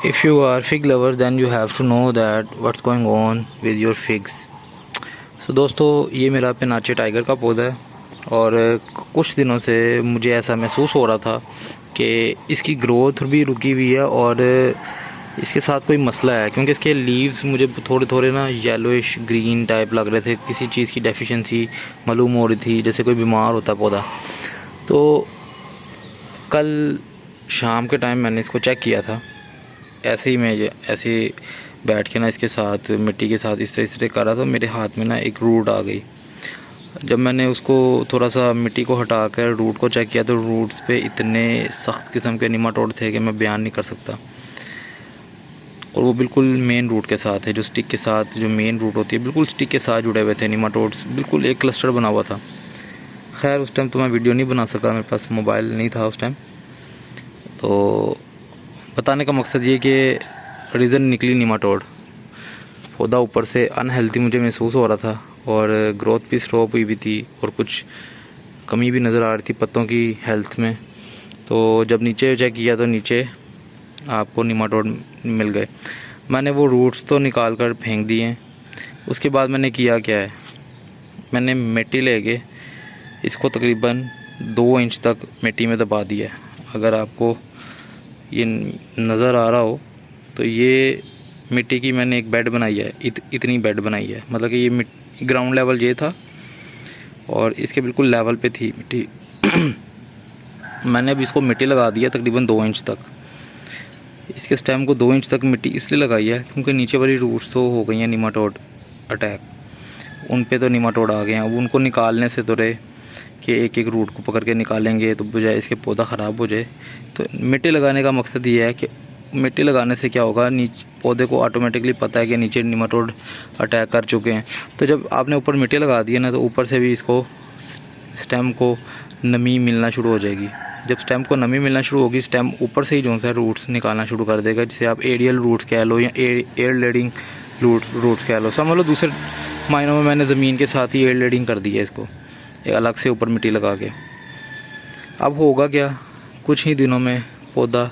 If you are fig lover then you have to know that what's going on with your figs. So दोस्तों, ये मेरा पेनाचे tiger का पौधा है और कुछ दिनों से मुझे ऐसा महसूस हो रहा था कि इसकी ग्रोथ भी रुकी हुई है और इसके साथ कोई मसला है, क्योंकि इसके लीव्स मुझे थोड़े थोड़े ना येलोइश ग्रीन टाइप लग रहे थे। किसी चीज़ की डेफिशिएंसी मालूम हो रही थी, जैसे कोई बीमार होता है पौधा। तो कल शाम के टाइम मैंने इसको चेक किया था। ऐसे ही मैं ऐसे बैठ के ना इसके साथ मिट्टी के साथ इस तरह कर रहा था, मेरे हाथ में ना एक रूट आ गई। जब मैंने उसको थोड़ा सा मिट्टी को हटा कर रूट को चेक किया तो रूट्स पे इतने सख्त किस्म के निमाटोड थे कि मैं बयान नहीं कर सकता। और वो बिल्कुल मेन रूट के साथ है, जो स्टिक के साथ जो मेन रूट होती है बिल्कुल स्टिक के साथ जुड़े हुए थे निमाटोड्स, बिल्कुल एक क्लस्टर बना हुआ था। खैर उस टाइम तो मैं वीडियो नहीं बना सका, मेरे पास मोबाइल नहीं था उस टाइम। तो बताने का मकसद ये कि रीज़न निकली निमाटोड। पौधा ऊपर से अनहेल्दी मुझे महसूस हो रहा था और ग्रोथ भी स्टॉप हुई भी थी और कुछ कमी भी नज़र आ रही थी पत्तों की हेल्थ में। तो जब नीचे चेक किया तो नीचे आपको निमाटोड मिल गए। मैंने वो रूट्स तो निकाल कर फेंक दिए। उसके बाद मैंने किया क्या है, मैंने मिट्टी लेके इसको तकरीबन 2 इंच तक मिट्टी में दबा दिया। अगर आपको ये नज़र आ रहा हो तो ये मिट्टी की मैंने एक बेड बनाई है, इतनी बेड बनाई है। मतलब कि ये ग्राउंड लेवल ये था और इसके बिल्कुल लेवल पे थी मिट्टी। मैंने अब इसको मिट्टी लगा दिया तकरीबन 2 इंच तक। इसके स्टेम को 2 इंच तक मिट्टी इसलिए लगाई है क्योंकि नीचे वाली रूट्स तो हो गई हैं निमाटोड अटैक, उन पे तो निमाटोड आ गए हैं। अब उनको निकालने से तो रहे कि एक एक रूट को पकड़ के निकालेंगे तो बजाय इसके पौधा ख़राब हो जाए। तो मिट्टी लगाने का मकसद ये है कि मिट्टी लगाने से क्या होगा, नीचे पौधे को ऑटोमेटिकली पता है कि नीचे निमाटोड अटैक कर चुके हैं। तो जब आपने ऊपर मिट्टी लगा दी है ना, तो ऊपर से भी इसको स्टेम को नमी मिलना शुरू हो जाएगी। जब स्टेम को नमी मिलना शुरू होगी, स्टेम ऊपर से ही जो सा रूट्स निकालना शुरू कर देगा, जिसे आप एरियल रूट्स कह लो या एयर लेडिंग रूट्स कह लो। समझ लो दूसरे मायनों में मैंने ज़मीन के साथ ही एयर लेडिंग कर दी है इसको, एक अलग से ऊपर मिट्टी लगा के। अब होगा क्या, कुछ ही दिनों में पौधा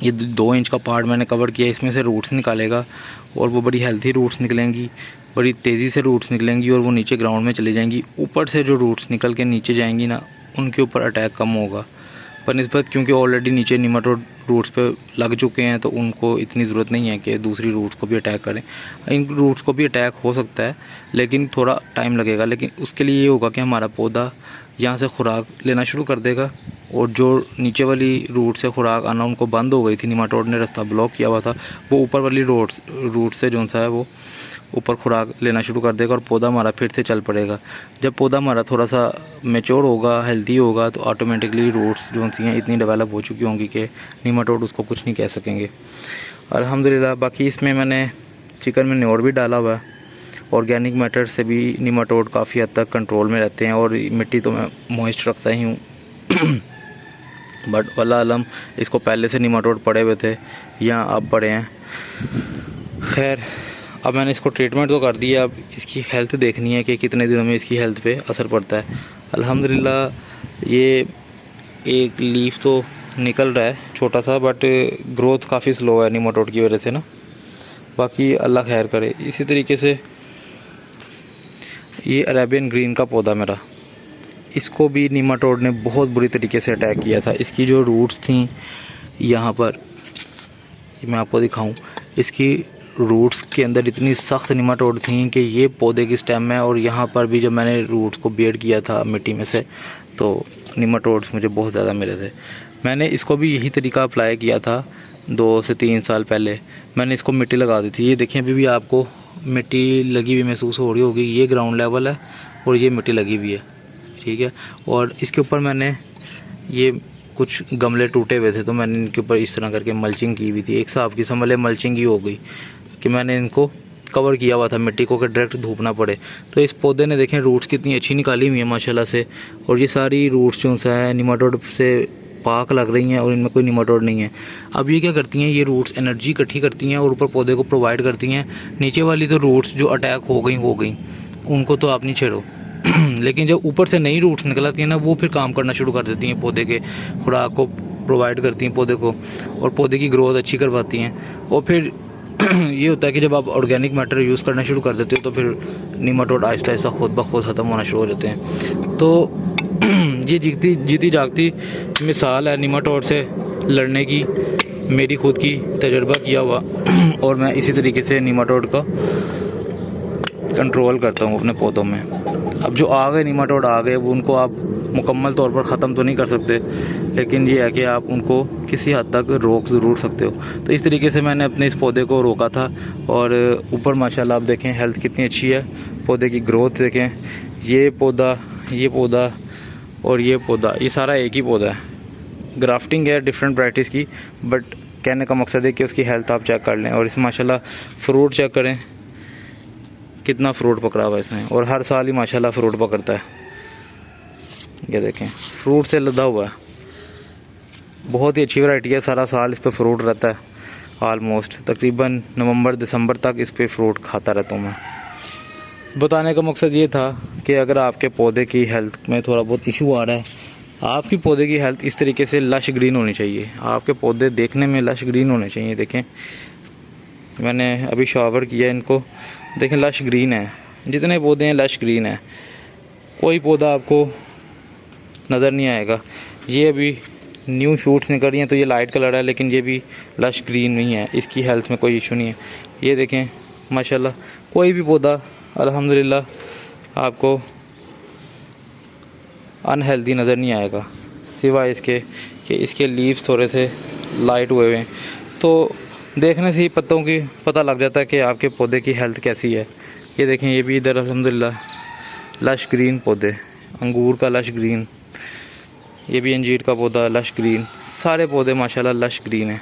ये 2 इंच का पार्ट मैंने कवर किया, इसमें से रूट्स निकालेगा और वो बड़ी हेल्थी रूट्स निकलेंगी, बड़ी तेज़ी से रूट्स निकलेंगी और वो नीचे ग्राउंड में चली जाएंगी। ऊपर से जो रूट्स निकल के नीचे जाएंगी ना, उनके ऊपर अटैक कम होगा बनिस्बत, क्योंकि ऑलरेडी नीचे निमाटोड रूट्स पे लग चुके हैं, तो उनको इतनी ज़रूरत नहीं है कि दूसरी रूट्स को भी अटैक करें। इन रूट्स को भी अटैक हो सकता है लेकिन थोड़ा टाइम लगेगा। लेकिन उसके लिए ये होगा कि हमारा पौधा यहाँ से खुराक लेना शुरू कर देगा और जो नीचे वाली रूट से खुराक आना उनको बंद हो गई थी, निमाटोड ने रास्ता ब्लॉक किया हुआ था, वो ऊपर वाली रूट से जो सा है वो ऊपर खुराक लेना शुरू कर देगा और पौधा हमारा फिर से चल पड़ेगा। जब पौधा हमारा थोड़ा सा मैच्योर होगा, हेल्दी होगा, तो ऑटोमेटिकली रूट्स जो सी हैं इतनी डेवलप हो चुकी होंगी कि निमाटोड उसको कुछ नहीं कह सकेंगे, अल्हम्दुलिल्लाह। बाकी इसमें मैंने चिकन मैन्योर भी डाला हुआ है। ऑर्गेनिक मैटर से भी निमाटोड काफ़ी हद तक कंट्रोल में रहते हैं और मिट्टी तो मैं मॉइस्ट रखता ही हूँ। बट वल्लाह आलम इसको पहले से निमाटोड पड़े हुए थे या अब पड़े हैं। खैर अब मैंने इसको ट्रीटमेंट तो कर दिया, अब इसकी हेल्थ देखनी है कि कितने दिनों में इसकी हेल्थ पे असर पड़ता है। अल्हम्दुलिल्लाह ये एक लीफ तो निकल रहा है छोटा सा, बट ग्रोथ काफ़ी स्लो है निमाटोड की वजह से ना। बाकी अल्लाह खैर करे। इसी तरीके से ये अरेबियन ग्रीन का पौधा मेरा, इसको भी निमाटोड ने बहुत बुरी तरीके से अटैक किया था। इसकी जो रूट्स थी यहाँ पर, मैं आपको दिखाऊं, इसकी रूट्स के अंदर इतनी सख्त निमाटोड थी कि ये पौधे की स्टेम है। और यहाँ पर भी जब मैंने रूट्स को बेड किया था मिट्टी में से, तो निमाटोड्स मुझे बहुत ज़्यादा मिले थे। मैंने इसको भी यही तरीका अप्लाई किया था 2 से 3 साल पहले। मैंने इसको मिट्टी लगा दी थी। ये देखें अभी भी आपको मिट्टी लगी हुई महसूस हो रही होगी। ये ग्राउंड लेवल है और ये मिट्टी लगी हुई है, ठीक है। और इसके ऊपर मैंने ये कुछ गमले टूटे हुए थे, तो मैंने इनके ऊपर इस तरह करके मल्चिंग की हुई थी। एक हिसाब की समझ ले मल्चिंग ही हो गई कि मैंने इनको कवर किया हुआ था मिट्टी को कि डायरेक्ट धूप ना पड़े। तो इस पौधे ने देखें रूट्स कितनी अच्छी निकाली हुई है माशाल्लाह से। और ये सारी रूट्स जो है निमाटोड से पाक लग रही हैं और इनमें कोई निमाटोड नहीं है। अब ये क्या करती हैं, ये रूट्स एनर्जी इकट्ठी करती हैं और ऊपर पौधे को प्रोवाइड करती हैं। नीचे वाली तो रूट्स जो अटैक हो गई उनको तो आप नहीं छेड़ो। लेकिन जब ऊपर से नई रूट्स निकल आती हैं ना, वो फिर काम करना शुरू कर देती हैं पौधे के, खुराक को प्रोवाइड करती हैं पौधे को, और पौधे की ग्रोथ अच्छी करवाती हैं। और फिर ये होता है कि जब आप ऑर्गेनिक मैटर यूज़ करना शुरू कर देते हो तो फिर निमाटोड आहिस्ता आहिस्ता खुद ब खुद ख़त्म होना शुरू हो जाते हैं। तो ये जीती जागती मिसाल है निमाटोड से लड़ने की, मेरी खुद की तजुर्बा किया हुआ, और मैं इसी तरीके से निमाटोड का कंट्रोल करता हूँ अपने पौधों में। अब जो आ गए निमाटोड आ गए, वो उनको आप मुकम्मल तौर पर ख़त्म तो नहीं कर सकते, लेकिन ये है कि आप उनको किसी हद तक रोक ज़रूर सकते हो। तो इस तरीके से मैंने अपने इस पौधे को रोका था, और ऊपर माशाल्लाह आप देखें हेल्थ कितनी अच्छी है, पौधे की ग्रोथ देखें। ये पौधा और ये पौधा, ये सारा एक ही पौधा है, ग्राफ्टिंग है डिफरेंट वैराइटीज़ की, बट कहने का मकसद है कि उसकी हेल्थ आप चेक कर लें। और इस माशाल्लाह फ्रूट चेक करें, कितना फ्रूट पकड़ा हुआ है इसने, और हर साल ही माशाल्लाह फ्रूट पकड़ता है। ये देखें फ्रूट से लदा हुआ है, बहुत ही अच्छी वैरायटी है, सारा साल इस पर फ्रूट रहता है। ऑलमोस्ट तकरीबन नवंबर दिसंबर तक इस पर फ्रूट खाता रहता हूँ मैं। बताने का मकसद ये था कि अगर आपके पौधे की हेल्थ में थोड़ा बहुत इशू आ रहा है, आपकी पौधे की हेल्थ इस तरीके से लश ग्रीन होनी चाहिए, आपके पौधे देखने में लश ग्रीन होने चाहिए। देखें मैंने अभी शावर किया इनको, देखें लश ग्रीन है, जितने पौधे हैं लश ग्रीन है, कोई पौधा आपको नज़र नहीं आएगा। ये अभी न्यू शूट्स निकल रही हैं तो ये लाइट कलर है, लेकिन ये भी लश ग्रीन नहीं है, इसकी हेल्थ में कोई इशू नहीं है। ये देखें माशाल्लाह, कोई भी पौधा अल्हम्दुलिल्लाह आपको अनहेल्दी नज़र नहीं आएगा, सिवाय इसके कि इसके लीव्स थोड़े से लाइट हुए हुए हैं। तो देखने से ही पत्तों की पता लग जाता है कि आपके पौधे की हेल्थ कैसी है। ये देखें ये भी इधर अल्हम्दुलिल्लाह लश ग्रीन पौधे, अंगूर का लश ग्रीन, ये भी अंजीर का पौधा लश ग्रीन, सारे पौधे माशाल्लाह लश ग्रीन है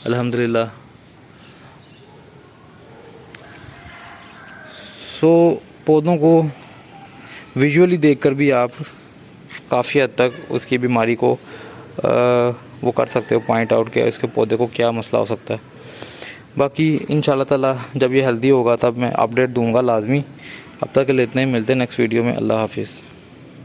अल्हम्दुलिल्लाह। सो पौधों को विजुअली देखकर भी आप काफ़ी हद तक उसकी बीमारी को वो कर सकते हो, पॉइंट आउट किया इसके पौधे को क्या मसला हो सकता है। बाकी इंशाल्लाह ताला जब ये हेल्दी होगा तब मैं अपडेट दूंगा लाजमी। अब तक के लिए इतना ही, मिलते हैं नेक्स्ट वीडियो में। अल्लाह हाफिज़।